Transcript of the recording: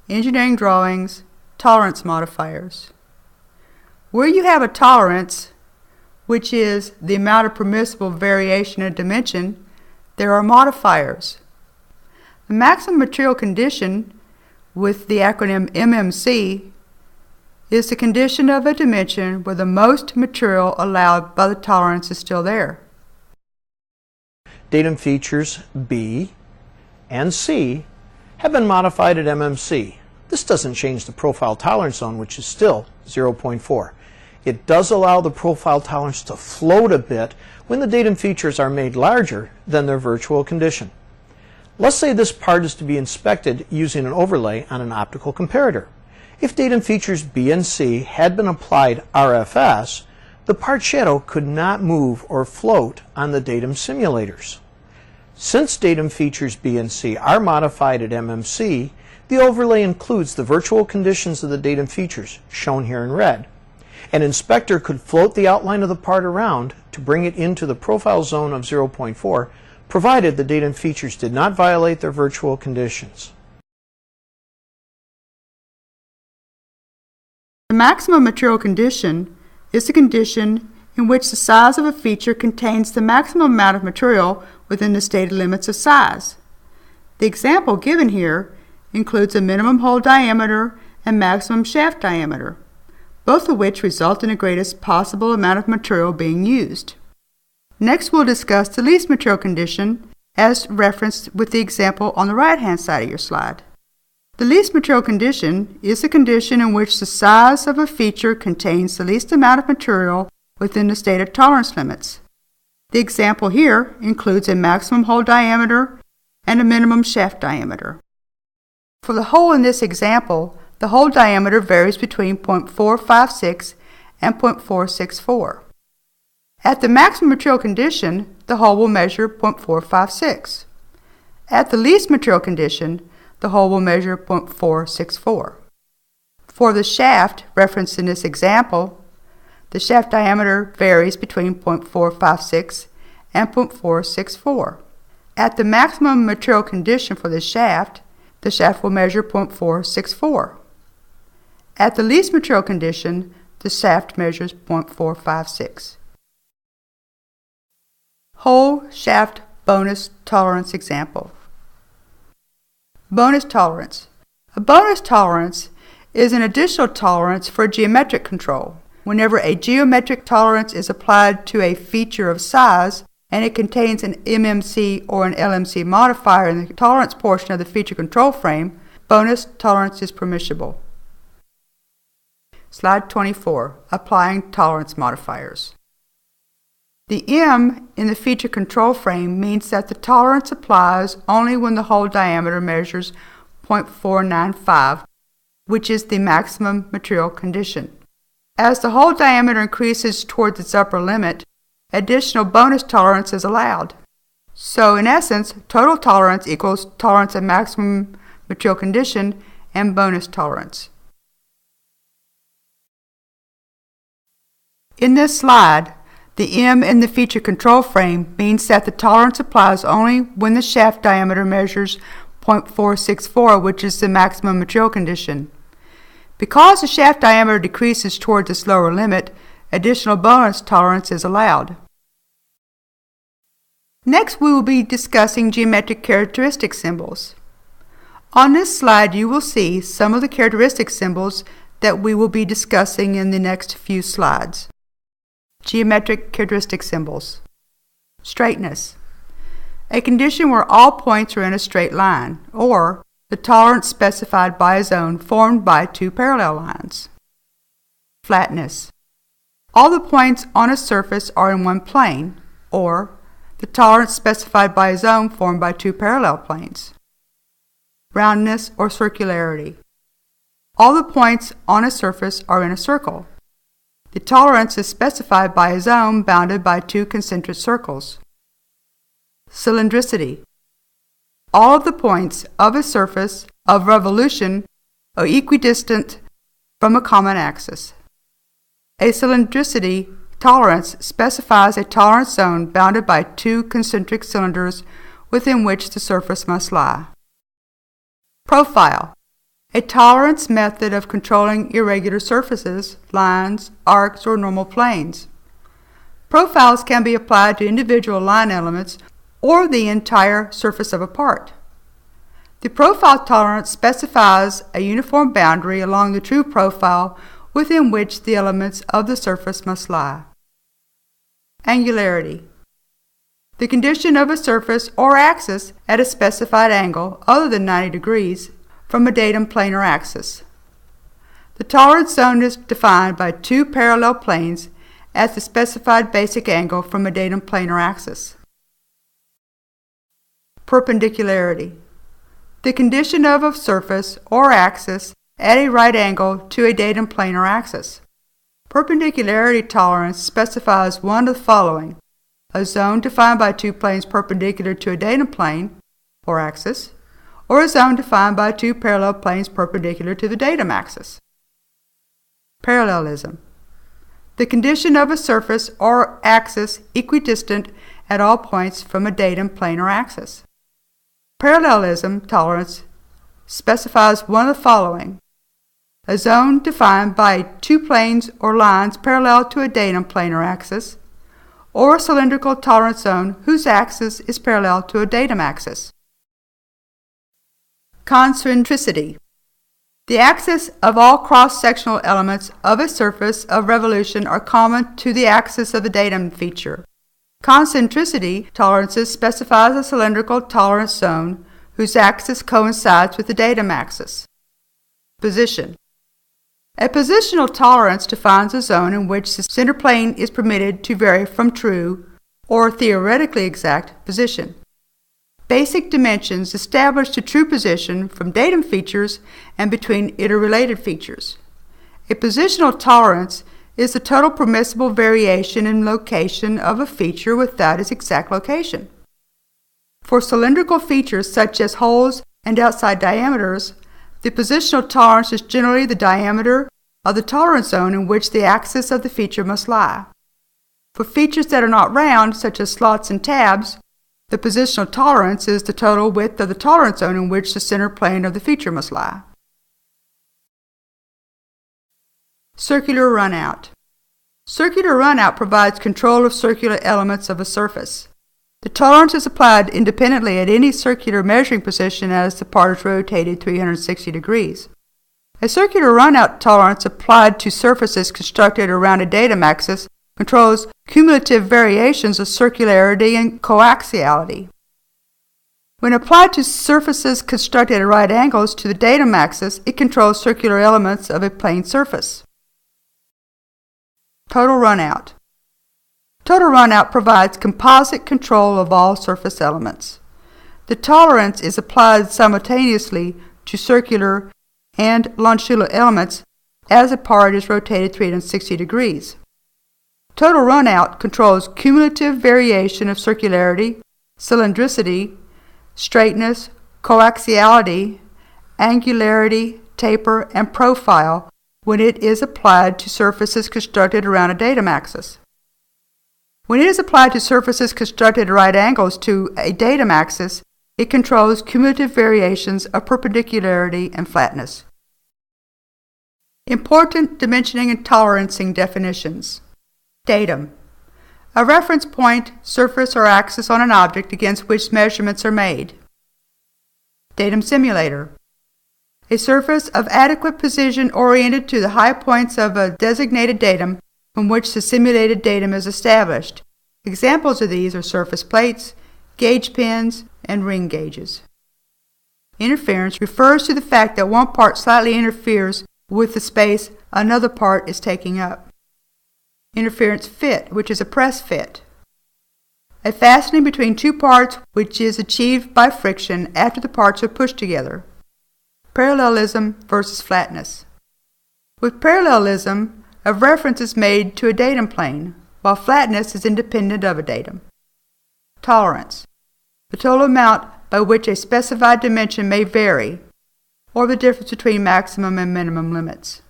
engineering drawings, tolerance modifiers. Where you have a tolerance, which is the amount of permissible variation in dimension, there are modifiers. The maximum material condition, with the acronym MMC, is the condition of a dimension where the most material allowed by the tolerance is still there. Datum features B and C have been modified at MMC. This doesn't change the profile tolerance zone, which is still 0.4. It does allow the profile tolerance to float a bit when the datum features are made larger than their virtual condition. Let's say this part is to be inspected using an overlay on an optical comparator. If datum features B and C had been applied RFS, the part shadow could not move or float on the datum simulators. Since datum features B and C are modified at MMC, the overlay includes the virtual conditions of the datum features, shown here in red. An inspector could float the outline of the part around to bring it into the profile zone of 0.4, provided the datum features did not violate their virtual conditions. The maximum material condition is the condition in which the size of a feature contains the maximum amount of material within the stated limits of size. The example given here includes a minimum hole diameter and maximum shaft diameter, both of which result in the greatest possible amount of material being used. Next, we'll discuss the least material condition as referenced with the example on the right-hand side of your slide. The least material condition is the condition in which the size of a feature contains the least amount of material within the stated tolerance limits. The example here includes a maximum hole diameter and a minimum shaft diameter. For the hole in this example, the hole diameter varies between 0.456 and 0.464. At the maximum material condition, the hole will measure 0.456. At the least material condition, the hole will measure 0.464. For the shaft referenced in this example, the shaft diameter varies between 0.456 and 0.464. At the maximum material condition for the shaft will measure 0.464. At the least material condition, the shaft measures 0.456. Hole shaft bonus tolerance example. Bonus tolerance. A bonus tolerance is an additional tolerance for geometric control. Whenever a geometric tolerance is applied to a feature of size and it contains an MMC or an LMC modifier in the tolerance portion of the feature control frame, bonus tolerance is permissible. Slide 24, applying tolerance modifiers. The M in the feature control frame means that the tolerance applies only when the hole diameter measures 0.495, which is the maximum material condition. As the hole diameter increases towards its upper limit, additional bonus tolerance is allowed. So in essence, total tolerance equals tolerance at maximum material condition and bonus tolerance. In this slide, the M in the feature control frame means that the tolerance applies only when the shaft diameter measures 0.464, which is the maximum material condition. Because the shaft diameter decreases towards its lower limit, additional bonus tolerance is allowed. Next, we will be discussing geometric characteristic symbols. On this slide, you will see some of the characteristic symbols that we will be discussing in the next few slides. Geometric characteristic symbols. Straightness. A condition where all points are in a straight line, or the tolerance specified by a zone formed by two parallel lines. Flatness. All the points on a surface are in one plane, or the tolerance specified by a zone formed by two parallel planes. Roundness or circularity. All the points on a surface are in a circle. The tolerance is specified by a zone bounded by two concentric circles. Cylindricity. All of the points of a surface of revolution are equidistant from a common axis. A cylindricity tolerance specifies a tolerance zone bounded by two concentric cylinders within which the surface must lie. Profile. a tolerance method of controlling irregular surfaces, lines, arcs, or normal planes. Profiles can be applied to individual line elements or the entire surface of a part. The profile tolerance specifies a uniform boundary along the true profile within which the elements of the surface must lie. Angularity. The condition of a surface or axis at a specified angle other than 90 degrees from a datum plane or axis. The tolerance zone is defined by two parallel planes at the specified basic angle from a datum plane or axis. Perpendicularity. The condition of a surface or axis at a right angle to a datum plane or axis. Perpendicularity tolerance specifies one of the following: a zone defined by two planes perpendicular to a datum plane or axis, or a zone defined by two parallel planes perpendicular to the datum axis. Parallelism. The condition of a surface or axis equidistant at all points from a datum plane or axis. Parallelism tolerance specifies one of the following: a zone defined by two planes or lines parallel to a datum plane or axis, or a cylindrical tolerance zone whose axis is parallel to a datum axis. Concentricity. The axis of all cross-sectional elements of a surface of revolution are common to the axis of the datum feature. Concentricity tolerances specifies a cylindrical tolerance zone whose axis coincides with the datum axis. Position. A positional tolerance defines a zone in which the center plane is permitted to vary from true, or theoretically exact, position. Basic dimensions establish the true position from datum features and between interrelated features. A positional tolerance is the total permissible variation in location of a feature without its exact location. For cylindrical features such as holes and outside diameters, the positional tolerance is generally the diameter of the tolerance zone in which the axis of the feature must lie. For features that are not round, such as slots and tabs, the positional tolerance is the total width of the tolerance zone in which the center plane of the feature must lie. Circular runout. Circular runout provides control of circular elements of a surface. The tolerance is applied independently at any circular measuring position as the part is rotated 360 degrees. A circular runout tolerance applied to surfaces constructed around a datum axis controls cumulative variations of circularity and coaxiality. When applied to surfaces constructed at right angles to the datum axis, it controls circular elements of a plane surface. Total runout. Total runout provides composite control of all surface elements. The tolerance is applied simultaneously to circular and longitudinal elements as a part is rotated 360 degrees. Total runout controls cumulative variation of circularity, cylindricity, straightness, coaxiality, angularity, taper, and profile when it is applied to surfaces constructed around a datum axis. When it is applied to surfaces constructed at right angles to a datum axis, it controls cumulative variations of perpendicularity and flatness. Important dimensioning and tolerancing definitions. Datum. A reference point, surface, or axis on an object against which measurements are made. Datum simulator. A surface of adequate position oriented to the high points of a designated datum from which the simulated datum is established. Examples of these are surface plates, gauge pins, and ring gauges. Interference refers to the fact that one part slightly interferes with the space another part is taking up. Interference fit, which is a press fit. A fastening between two parts which is achieved by friction after the parts are pushed together. Parallelism versus flatness. With parallelism, a reference is made to a datum plane, while flatness is independent of a datum. Tolerance. The total amount by which a specified dimension may vary, or the difference between maximum and minimum limits.